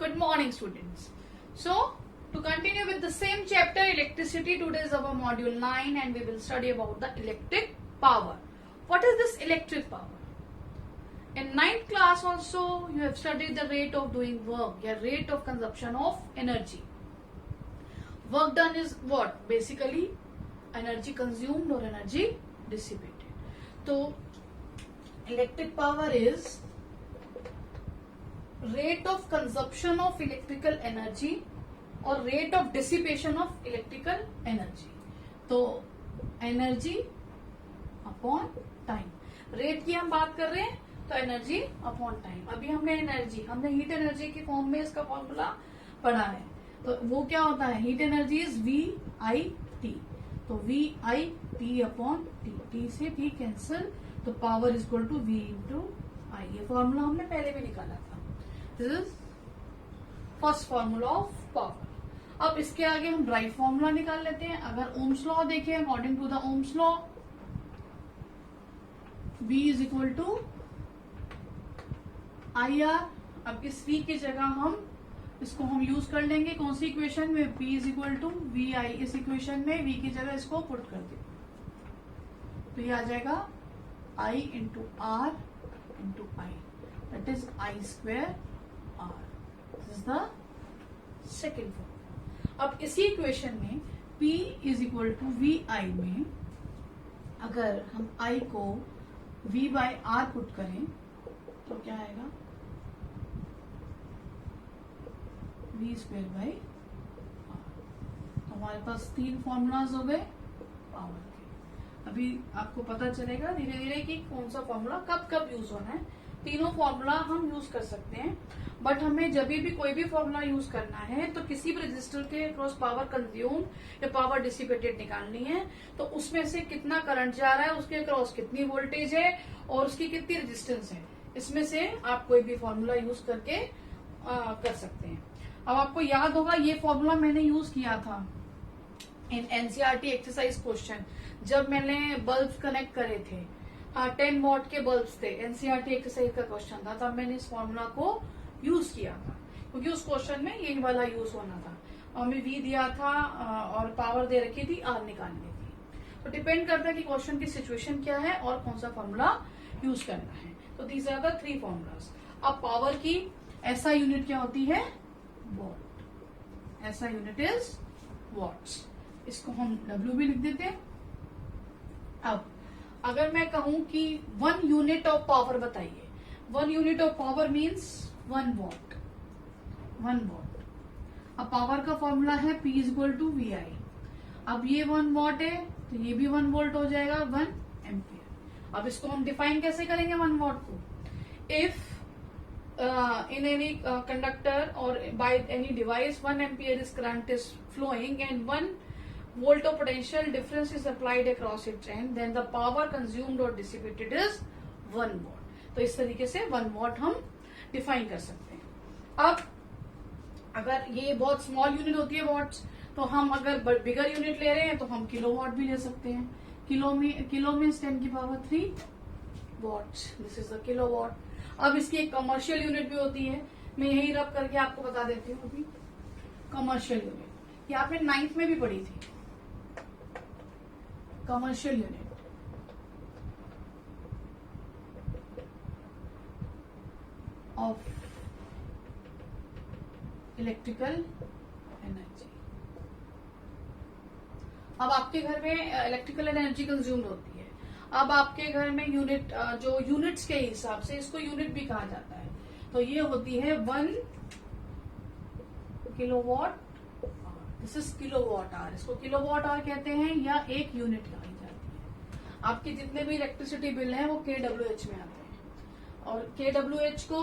Good morning, students. So, to continue with the same chapter, electricity, today is our module 9 and we will study about the electric power. What is this electric power? In 9th class also, you have studied the rate of doing work, your rate of consumption of energy. Work done is what? Basically, energy consumed or energy dissipated. So, electric power is rate of consumption of electrical energy और rate of dissipation of electrical energy. तो energy upon time, rate की हम बात कर रहे हैं तो energy upon time. अभी हमने हीट एनर्जी की फॉर्म में इसका फॉर्मूला पढ़ा है. तो वो क्या होता है? Heat energy is V I T. तो V I T upon T, T से टी कैंसिल, तो power is equal to V into I. ये फॉर्मूला हमने पहले भी निकाला था. This is first formula of power. अब इसके आगे हम ड्राइव फॉर्मूला निकाल लेते हैं. अगर ओम्स लॉ देखें, according to the Ohm's law, V is equal to I R. अब इस V की जगह हम इसको यूज कर लेंगे कौन सी इक्वेशन में? P is equal to V I. इस इक्वेशन में V की जगह इसको पुट कर दे तो ये आ जाएगा I into R into I, that is I square R. This is the second form. अब इसी इक्वेशन में P is equal to V I में अगर हम I को V बाय आर पुट करें तो क्या आएगा? V square by R. तो हमारे पास तीन फॉर्मूलाज हो गए पावर के. अभी आपको पता चलेगा धीरे धीरे कि कौन सा फॉर्मूला कब कब यूज होना है. तीनों फॉर्मूला हम यूज कर सकते हैं, बट हमें जब भी कोई भी फॉर्मूला यूज करना है तो किसी भी रजिस्टर के अक्रॉस पावर कंज्यूम या पावर डिसिपेटेड निकालनी है. तो उसमें से कितना करंट जा रहा है, उसके अक्रॉस कितनी वोल्टेज है और उसकी कितनी रेजिस्टेंस है, इसमें से आप कोई भी फॉर्मूला यूज करके कर सकते हैं. अब आपको याद होगा ये फॉर्मूला मैंने यूज किया था इन एनसीईआरटी एक्सरसाइज क्वेश्चन, जब मैंने बल्ब कनेक्ट करे थे. 10 वॉट के बल्ब्स थे, एनसीईआरटी एक्सरसाइज का क्वेश्चन था, तब मैंने इस फॉर्मूला को यूज किया था क्योंकि उस क्वेश्चन में यही वाला यूज होना था. और हमें वी दिया था और पावर दे रखी थी, आर निकालनी थी. तो डिपेंड करता है कि क्वेश्चन की सिचुएशन क्या है और कौन सा फॉर्मूला यूज करना है. तो these are the three formulas. अब पावर की ऐसा यूनिट क्या होती है? वॉट. ऐसा यूनिट इज वॉट्स. इसको हम W भी लिख देते हैं. अब अगर मैं कहूं कि 1 यूनिट ऑफ पावर बताइए, 1 unit of power means 1 watt. 1 watt. अब पावर का फॉर्मूला है P is equal to V I. अब ये 1 वॉट है तो ये भी 1 वोल्ट हो जाएगा, 1 एम्पियर. अब इसको हम डिफाइन कैसे करेंगे 1 वॉट को? If in any conductor or by any device 1 ampere is current is flowing and 1 volt of potential difference is applied across its end, then the power consumed or dissipated is 1 watt. तो इस तरीके से 1 watt हम define कर सकते हैं. अब अगर ये बहुत स्मॉल यूनिट होती है वॉट्स, तो हम अगर बिगर यूनिट ले रहे हैं तो हम किलो वॉट भी ले सकते हैं. किलो में 10 की power 3 watts. This is the kilowatt. अब इसकी एक कमर्शियल यूनिट भी होती है, मैं यही रब करके आपको बता देती हूँ. अभी कमर्शियल यूनिट ये आपने 9th में भी पढ़ी थी. Commercial unit of electrical energy. अब आपके घर में इलेक्ट्रिकल एनर्जी कंज्यूम्ड होती है. अब आपके घर में यूनिट जो यूनिट्स के हिसाब से इसको यूनिट भी कहा जाता है. तो ये होती है 1 kilowatt. This is kilowatt hour. इसको किलोवाट आवर कहते हैं या एक यूनिट कही जाती है. आपके जितने भी इलेक्ट्रिसिटी बिल हैं वो KWH में आते हैं. और KWH को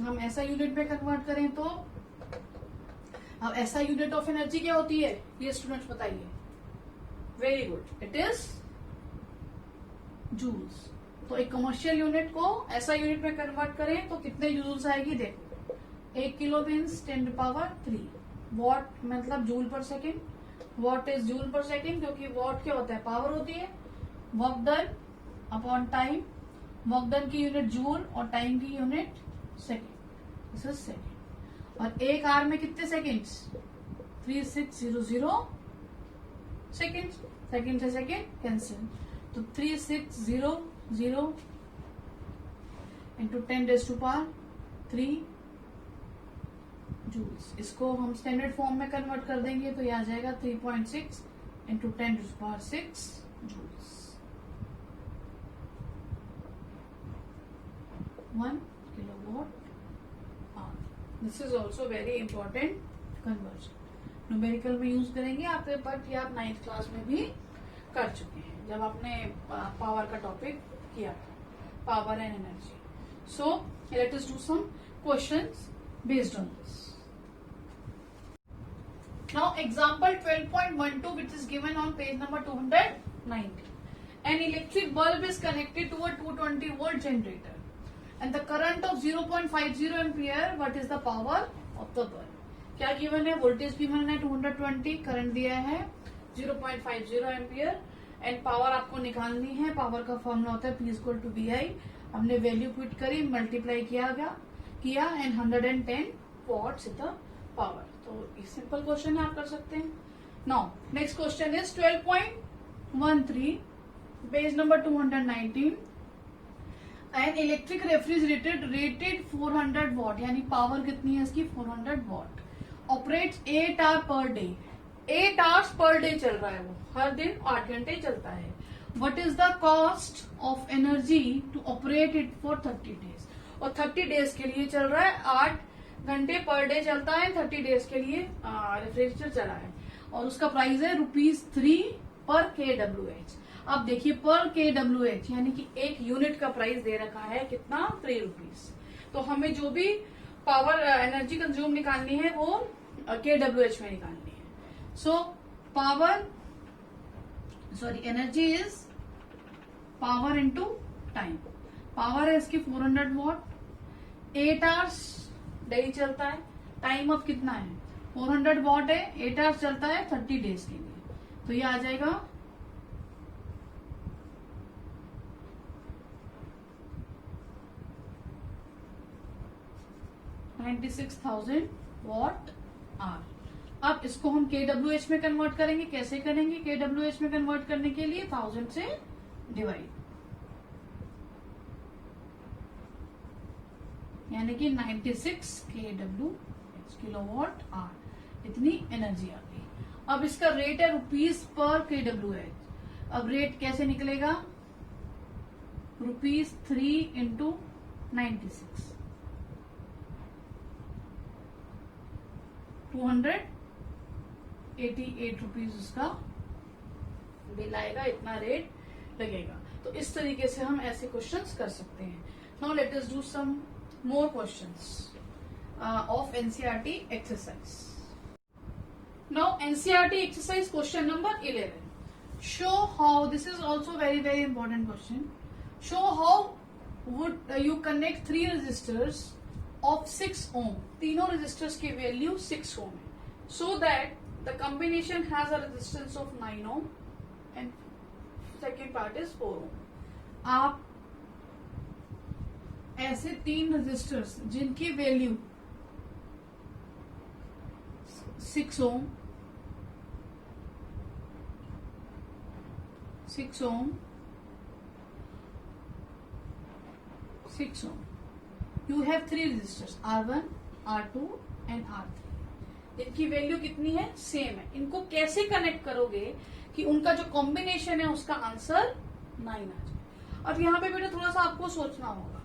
हम ऐसा यूनिट में कन्वर्ट करें तो अब ऐसा यूनिट ऑफ एनर्जी क्या होती है ये स्टूडेंट्स बताइए. Very good, it is joules. तो एक कमर्शियल यूनिट को ऐसा यूनिट में कन्वर्ट करें तो कितने जूल्स आएगी? देखो, 1 किलो मीन्स 10 पावर 3. वॉट मतलब जूल पर सेकेंड. वॉट इज जूल पर सेकेंड क्योंकि वॉट क्या होता है? पावर होती है. Work done upon time. Work done की यूनिट जूल और टाइम की unit second. This is second. और एक आर में कितने सेकेंड्स, 3600 सेकेंड, सेकेंड से सेकेंड कैंसिल, तो 3600 इंटू 10⁻³ जूल्स। इसको हम स्टैंडर्ड फॉर्म में कन्वर्ट कर देंगे तो ये आ जाएगा 3.6 into 10⁻6 joules, 1 kilowatt hour. This is also very important conversion, numerical में यूज करेंगे आपके, बट ये आप 9th क्लास में भी कर चुके हैं जब आपने पावर का टॉपिक किया था, power and energy. So let us do some questions based on this. Now example 12.12 which is given on page number 290. An electric bulb is connected to a 220 volt generator and the current of 0.50 ampere. What is the power of the bulb? क्या given है, voltage given है 220, current दिया है 0.50 ampere and power आपको निकालनी है। Power का formula होता है P=VI। हमने वैल्यू पुट करी, मल्टीप्लाई किया एंड 110 वॉट्स द पावर। तो ये सिंपल क्वेश्चन है, आप कर सकते हैं। Now next question is 12.13 page number 219। An electric refrigerator rated 400 watt, यानी पावर कितनी है इसकी 400 watt, operates 8 hour per day. 8 hours per day चल रहा है, वो हर दिन 8 घंटे चलता है। What is the cost of energy to operate it for 30 days, और 30 डेज के लिए चल रहा है, 8 घंटे पर डे चलता है, 30 डेज के लिए रेफ्रिजरेटर चला है, और उसका प्राइस है ₹3 पर kWh। अब देखिए पर kWh यानी कि एक यूनिट का प्राइस दे रखा है कितना, ₹3। तो हमें जो भी पावर एनर्जी कंज्यूम निकालनी है वो kWh में निकालनी है। So energy is power into time. Power है इसकी 400 वॉट, 8 आवर्स डेली चलता है, टाइम अब कितना है 400 वॉट है, 8 आवर्स चलता है 30 डेज के लिए, तो ये आ जाएगा 96,000 वॉट आवर। अब इसको हम kWh में कन्वर्ट करेंगे, कैसे करेंगे, kWh में कन्वर्ट करने के लिए 1000 से डिवाइड, यानी कि 96 kWh किलोवाट आवर, इतनी एनर्जी आ गई। अब इसका रेट है ₹, पर kWh। अब रेट कैसे निकलेगा, ₹3 इंटू 96, 288 रुपीज उसका बिल आएगा, इतना रेट लगेगा। तो इस तरीके से हम ऐसे क्वेश्चंस कर सकते हैं। Now let us do some more questions of NCERT exercise. Now NCERT exercise question number 11, show how, this is also very very important question, show how would you connect 3 resistors of 6 ohm, तीनों resistors की value 6 ohm है, so that the combination has a resistance of 9 ohm and second part is 4 ohm। आप ऐसे 3 resistors जिनकी value 6 ohm, 6 ohm, 6 ohm, you have 3 resistors R1, R2 and R3, इनकी value कितनी है, same है। इनको कैसे कनेक्ट करोगे कि उनका जो कॉम्बिनेशन है उसका आंसर 9 आ जाए। अब यहाँ पे बेटा थोड़ा सा आपको सोचना होगा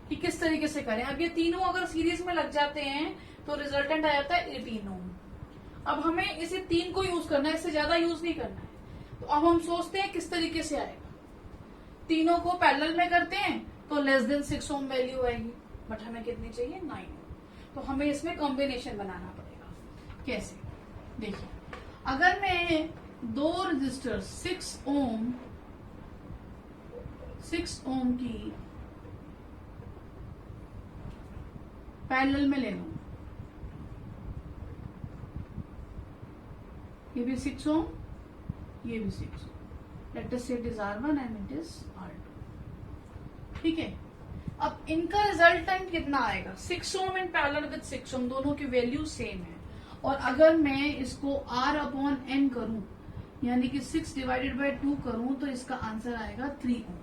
कि किस तरीके से करें। अब ये तीनों अगर सीरीज में लग जाते हैं तो रिजल्टेंट आ जाता है 18 ओम। अब हमें इसे 3 को यूज करना है, इससे ज्यादा यूज नहीं करना है। तो अब हम सोचते हैं किस तरीके से आएगा, तीनों को पैरेलल में करते हैं तो लेस देन 6 ओम वैल्यू आएगी, बट हमें कितनी चाहिए 9 ओम। तो हमें इसमें कॉम्बिनेशन बनाना पड़ेगा। कैसे, देखिए अगर मैं 2 रजिस्टर 6 ओम की पैरेलल में ले लूं, ये भी 6 ओम, ये भी 6 ओम, लेट अस से it is R1 and it is R2, ठीक है। अब इनका रिजल्टेंट कितना आएगा, 6 ओम इन पैरेलल विद 6 ओम, दोनों की वैल्यू सेम है। और अगर मैं इसको R अपॉन N करूं, यानी कि 6 डिवाइडेड बाय 2 करूं, तो इसका आंसर आएगा 3 ओम।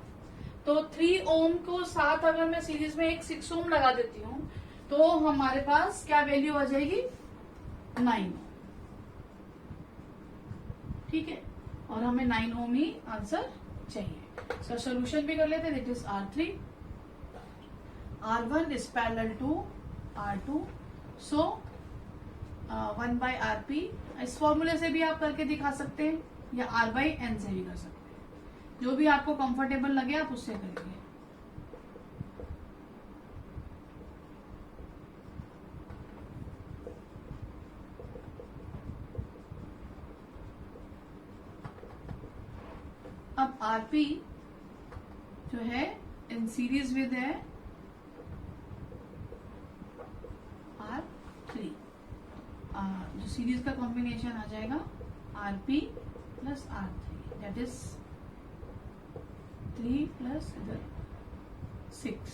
तो 3 ओम को साथ अगर मैं सीरीज में एक 6 ओम लगा देती हूँ, तो हमारे पास क्या वैल्यू आ जाएगी, 9 ओम। ठीक है, और हमें 9 ओम ही आंसर चाहिए। इसका सोल्यूशन भी कर लेते हैं। That is R3, R1 is parallel to R2, so 1 by RP। इस फॉर्मूले से भी आप करके दिखा सकते हैं, या R by N से भी कर सकते हैं, जो भी आपको कंफर्टेबल लगे आप उससे करेंगे। अब RP जो है इन सीरीज विद है R3, जो सीरीज का कॉम्बिनेशन आ जाएगा RP plus R3, that is 3 plus 6,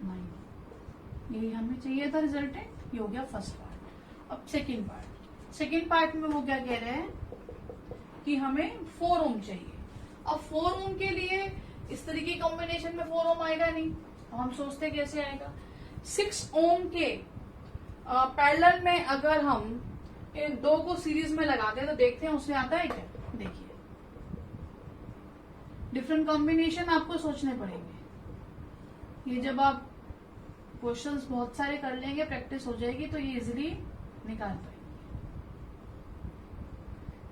9। यही हमें चाहिए था रिजल्टेंट। ये हो गया फर्स्ट पार्ट। अब सेकेंड पार्ट। सेकेंड पार्ट में वो क्या कह रहे हैं कि हमें 4 ओम चाहिए। अब 4 ओम के लिए इस तरीके कॉम्बिनेशन में 4 ओम आएगा नहीं, तो हम सोचते कैसे आएगा। 6 ओम के पैरेलल में अगर हम इन दो को सीरीज में लगाते हैं तो देखते हैं उसमें आता है क्या। देखिए, डिफरेंट कॉम्बिनेशन आपको सोचने पड़ेंगे। ये जब आप क्वेश्चंस बहुत सारे कर लेंगे, प्रैक्टिस हो जाएगी, तो ये इजीली निकाल पाएंगे।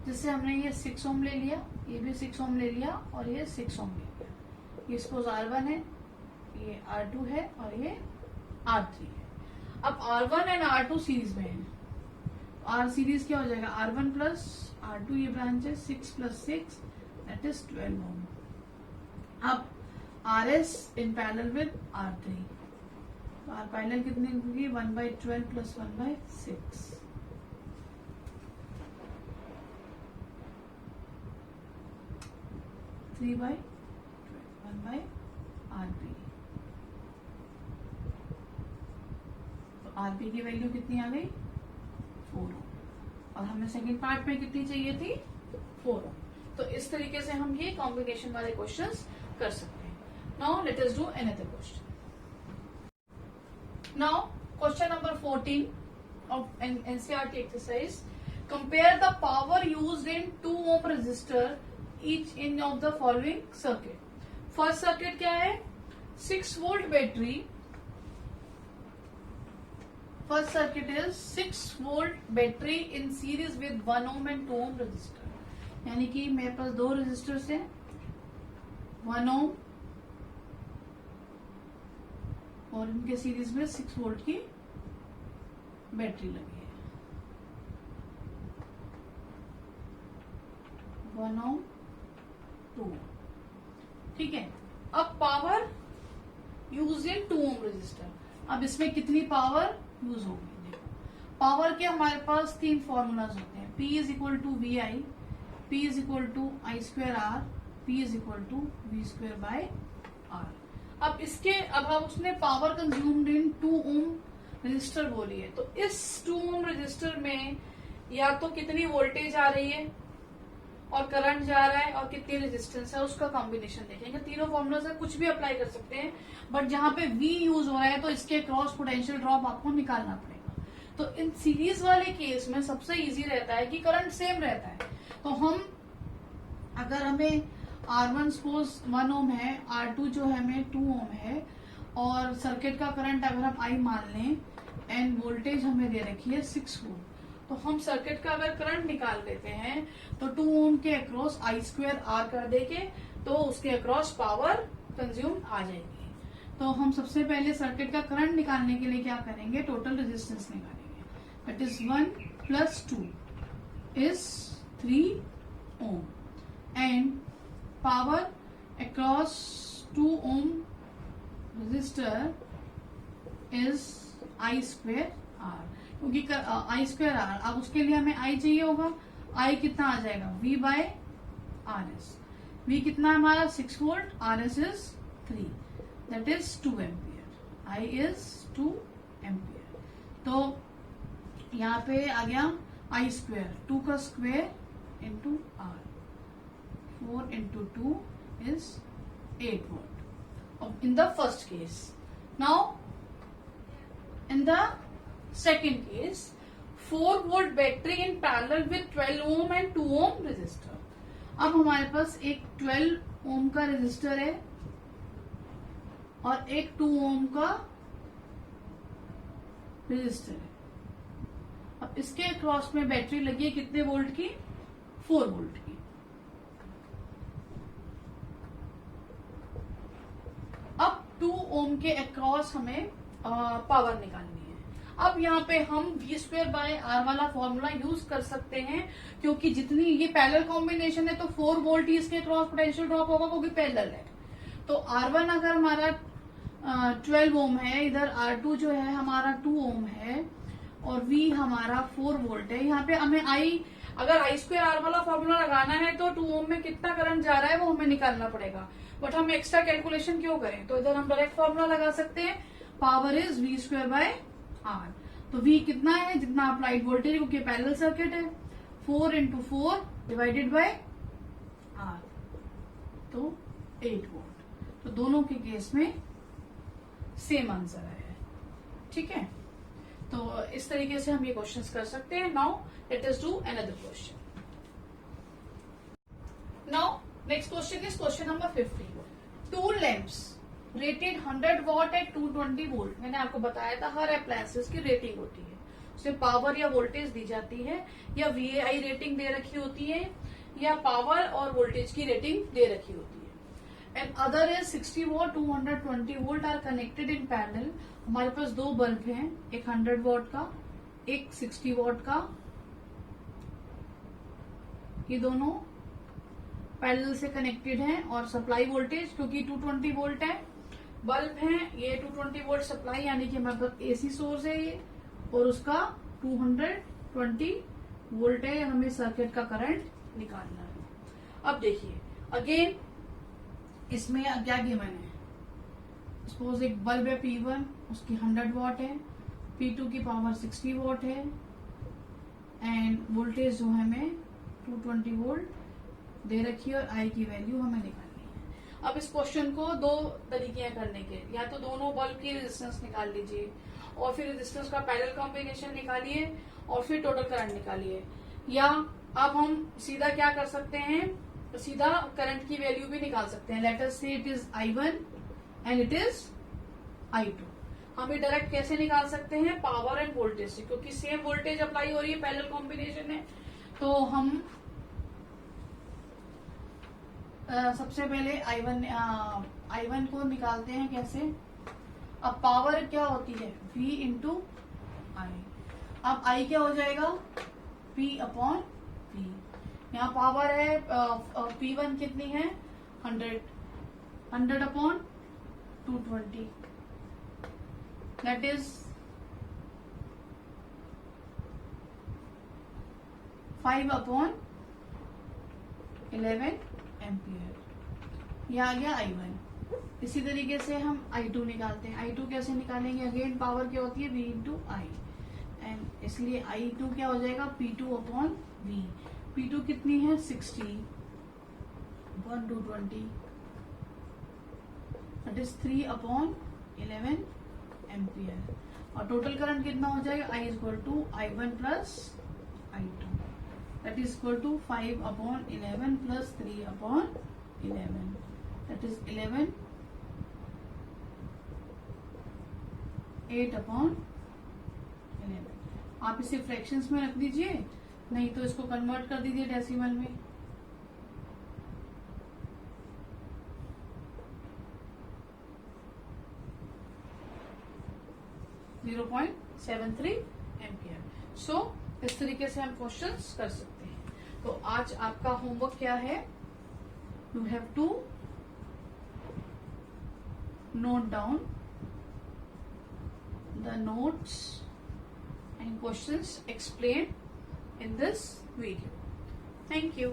जिससे हमने ये 6 ओम ले लिया, ये भी 6 ओम ले लिया, और ये 6 ओम ले लिया। ये सपोज R1 है, ये R2 है, और ये R3 है। अब R1 एंड R2 सीरीज में है, R सीरीज क्या हो जाएगा, R1 प्लस R2, ये ब्रांच है, 6 प्लस 6 दैट इज 12 ओम। अब RS in parallel with R3, तो R पैरेलल कितनी होगी, 1 by 12 plus 1 by 6, 3 by 12, 1 by RP। तो RP की वैल्यू कितनी आ गई, 4 ओम, और हमें सेकेंड पार्ट में कितनी चाहिए थी, 4 ओम। तो इस तरीके से हम ये कॉम्बिनेशन वाले क्वेश्चंस कर सकते हैं। Now let us do another question. Now question number 14 of NCERT exercise. Compare the power used in 2 ohm resistor each in of the following circuit. First circuit क्या है, 6 volt battery. First circuit is 6 volt battery in series with 1 ohm and 2 ohm resistor. यानी कि मेरे पास दो resistors हैं, 1 ओम और इनके series में 6 वोल्ट की बैटरी लगी है। 1 ओम 2 ओम, ठीक है। अब power use in 2 ohm resistor. अब इसमें कितनी पावर यूज होगी, देखो पावर के हमारे पास 3 फॉर्मूलाज होते हैं। P is equal to V I, P is equal to I square R, P is equal to V square by R. अब इसके अब उसने power consumed in 2 ohm resistor बोली है, तो इस 2 ओम रजिस्टर में या तो कितनी वोल्टेज आ रही है और करंट जा रहा है और कितनी रेजिस्टेंस है, उसका कॉम्बिनेशन देखेंगे। तीनों फॉर्मूला से कुछ भी अप्लाई कर सकते हैं, बट जहां पे V यूज हो रहा है तो इसके क्रॉस पोटेंशियल ड्रॉप आपको निकालना पड़ेगा। तो इन सीरीज वाले केस में सबसे इजी रहता है कि करंट सेम रहता है। तो हम अगर हमें R1 सपोज 1 ओम है, R2 जो है हमें 2 ओम है, और सर्किट का करंट अगर हम I मान लें एंड वोल्टेज हमें दे रखी है 6 वोल्ट, तो हम सर्किट का अगर करंट निकाल देते हैं तो 2 ओम के अक्रॉस आई स्क्वायर आर कर देके तो उसके अक्रॉस पावर कंज्यूम आ जाएगी। तो हम सबसे पहले सर्किट का करंट निकालने के लिए क्या करेंगे, टोटल रेजिस्टेंस निकालेंगे। That is 1 plus 2 is 3 ohm and power across 2 ohm resistor is I square R, क्योंकि आई स्क्वेयर आर, अब उसके लिए हमें आई चाहिए होगा। आई कितना आ जाएगा, V by R S. V कितना है हमारा 6 volt, R S is 3। That is 2 ampere. I is 2 ampere. तो यहाँ पे आ गया आई स्क्वेयर, 2 का square into R, 4 into 2 is 8 volt in the first case. Now in the second case, 4 volt battery in parallel with 12 ohm and 2 ohm resistor. अब हमारे पास एक 12 ohm का resistor है और एक 2 ohm का resistor है। अब इसके क्रॉस में बैटरी लगी है कितने वोल्ट की? 4 वोल्ट की। अब 2 ओम के अक्रॉस हमें पावर निकालनी है। अब यहाँ पे हम V²/R वाला फॉर्मूला यूज कर सकते हैं, क्योंकि जितनी ये पैरेलल कॉम्बिनेशन है तो 4 वोल्ट ही इसके क्रॉस पोटेंशियल ड्रॉप होगा क्योंकि पैरेलल है। तो R1 अगर हमारा 12 ओम है, इधर R2 जो है हमारा 2 ओम है और V हमारा 4 वोल्ट है। यहाँ पे हमें अगर I²R वाला फॉर्मूला लगाना है तो 2 ओम में कितना करंट जा रहा है वो हमें निकालना पड़ेगा, बट हम एक्स्ट्रा कैलकुलेशन क्यों करें? तो इधर हम डायरेक्ट फॉर्मूला लगा सकते हैं, पावर इज V²/R। तो V कितना है? जितना अप्लाइड वोल्टेज, क्योंकि पैरेलल सर्किट है, 4 इंटू 4 डिवाइडेड बाय R, तो 8 वोल्ट। तो दोनों के केस में सेम आंसर है। ठीक है, तो इस तरीके से हम ये क्वेश्चंस कर सकते हैं। Now let us do another question. Now next question is question number 50। 2 lamps rated 100 watt at 220 volt. मैंने आपको बताया था हर अप्लायंसेस की रेटिंग होती है, उसमें पावर या वोल्टेज दी जाती है, या VAI रेटिंग दे रखी होती है, या पावर और वोल्टेज की रेटिंग दे रखी होती है। And other is 60 what 220 volt are connected in parallel. हमारे पास 2 बल्ब हैं, एक 100 वॉट का, एक 60 वॉट का। ये दोनों पैरेलल से कनेक्टेड हैं और सप्लाई वोल्टेज क्योंकि 220 वोल्ट है, बल्ब है ये 220 वोल्ट सप्लाई, यानी कि हमारे पास AC सोर्स है ये, और उसका 220 वोल्ट है। हमें सर्किट का करंट निकालना है। अब देखिए अगेन इसमें क्या गिवन है? सपोज एक बल्ब है P1, उसकी 100 वॉट है, P2 की पावर 60 वॉट है, एंड वोल्टेज जो है हमें 220 वोल्ट दे रखी है और I की वैल्यू हमें निकालनी है। अब इस क्वेश्चन को 2 तरीके हैं करने के, या तो दोनों बल्ब की रेजिस्टेंस निकाल लीजिए और फिर रेजिस्टेंस का पैरेलल कॉम्बिनेशन निकालिए और फिर टोटल करंट निकालिए, या अब हम सीधा क्या कर सकते हैं, सीधा करंट की वैल्यू भी निकाल सकते हैं। लेट अस से it is I1 and it is I2। हम ये डायरेक्ट कैसे निकाल सकते हैं? पावर एंड वोल्टेज से, क्योंकि सेम वोल्टेज अप्लाई हो रही है, पैरेलल कॉम्बिनेशन है। तो हम सबसे पहले I1 को निकालते हैं कैसे? अब पावर क्या होती है? V into I। अब I क्या हो जाएगा? P/V। यहाँ पावर है P1 कितनी है? 100 अपॉन 220, दैट इज 5/11 एम्पियर। यह आ गया I1। इसी तरीके से हम I2 निकालते हैं। I2 कैसे निकालेंगे? अगेन पावर क्या होती है? V इंटू I, एंड इसलिए I2 क्या हो जाएगा? P2/V। P2 कितनी है? 60/220, दैट इज 3/11 एम्पियर। और टोटल करंट कितना हो जाएगा? I equal to I1 plus I2, that is equal to 5/11 plus 3/11, that is 11, 8/11। आप इसे फ्रैक्शंस में रख दीजिए, नहीं तो इसको कन्वर्ट कर दीजिए डेसिमल में। .73 एम्पियर। सो इस तरीके से हम क्वेश्चंस कर सकते हैं। तो आज आपका होमवर्क क्या है? You have to note down the notes and questions explain in this video. Thank you.